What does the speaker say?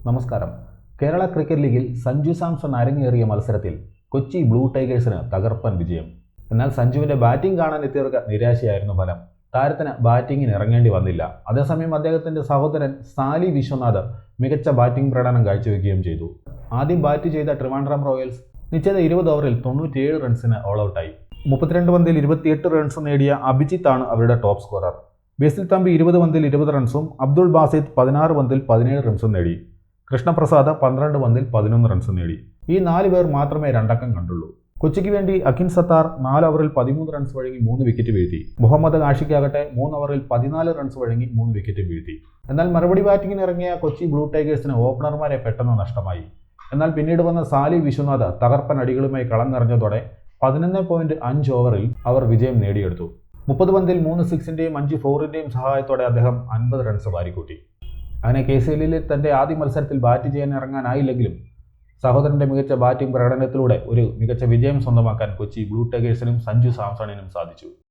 നമസ്കാരം. കേരള ക്രിക്കറ്റ് ലീഗിൽ സഞ്ജു സാംസൺ അരങ്ങേറിയ മത്സരത്തിൽ കൊച്ചി ബ്ലൂ ടൈഗേഴ്സിന് തകർപ്പൻ വിജയം. എന്നാൽ സഞ്ജുവിന്റെ ബാറ്റിംഗ് കാണാൻ എത്തിയവർക്ക് നിരാശയായിരുന്നു ഫലം. താരത്തിന് ബാറ്റിംഗിന് ഇറങ്ങേണ്ടി വന്നില്ല. അതേസമയം അദ്ദേഹത്തിന്റെ സഹോദരൻ സാലി വിശ്വനാഥ് മികച്ച ബാറ്റിംഗ് പ്രകടനം കാഴ്ചവെക്കുകയും ചെയ്തു. ആദ്യം ബാറ്റ് ചെയ്ത ട്രിവാൻഡ്രം റോയൽസ് നിശ്ചിത 20 ഓവറിൽ 97 റൺസിന് ഓൾ ഔട്ടായി. 32 പന്തിൽ 28 റൺസ് നേടിയ അഭിജിത്ത് ആണ് അവരുടെ ടോപ്പ് സ്കോറർ. ബേസിൽ തമ്പി 20 പന്തിൽ 20 റൺസും അബ്ദുൾ ബാസിദ് 16 പന്തിൽ 17 റൺസും നേടി. കൃഷ്ണപ്രസാദ് 12 പന്തിൽ 11 റൺസ് നേടി. ഈ 4 പേർ മാത്രമേ രണ്ടക്കം കണ്ടുള്ളൂ. കൊച്ചിക്ക് വേണ്ടി അഖിൻ സത്താർ 4 ഓവറിൽ 13 റൺസ് വഴങ്ങി 3 വിക്കറ്റ് വീഴ്ത്തി. മുഹമ്മദ് ആഷിഖാകട്ടെ 3 ഓവറിൽ 14 റൺസ് വഴങ്ങി 3 വിക്കറ്റ് വീഴ്ത്തി. എന്നാൽ മറുപടി ബാറ്റിംഗിന് ഇറങ്ങിയ കൊച്ചി ബ്ലൂ ടൈഗേഴ്സിന് ഓപ്പണർമാരെ പെട്ടെന്ന് നഷ്ടമായി. എന്നാൽ പിന്നീട് വന്ന സാലി വിശ്വനാഥ് തകർപ്പൻ അടികളുമായി കളം നിറഞ്ഞതോടെ 11.5 ഓവറിൽ അവർ വിജയം നേടിയെടുത്തു. 30 പന്തിൽ 3 സിക്സിന്റെയും 5 ഫോറിന്റെയും സഹായത്തോടെ അദ്ദേഹം 50 റൺസ് വാരിക്കൂട്ടി. അങ്ങനെ KCLൽ തന്റെ ആദ്യ മത്സരത്തിൽ ബാറ്റ് ചെയ്യാൻ ഇറങ്ങാനായില്ലെങ്കിലും സഹോദരന്റെ മികച്ച ബാറ്റിംഗ് പ്രകടനത്തിലൂടെ ഒരു മികച്ച വിജയം സ്വന്തമാക്കാൻ കൊച്ചി ബ്ലൂ ടൈഗേഴ്സിനും സഞ്ജു സാംസണിനും സാധിച്ചു.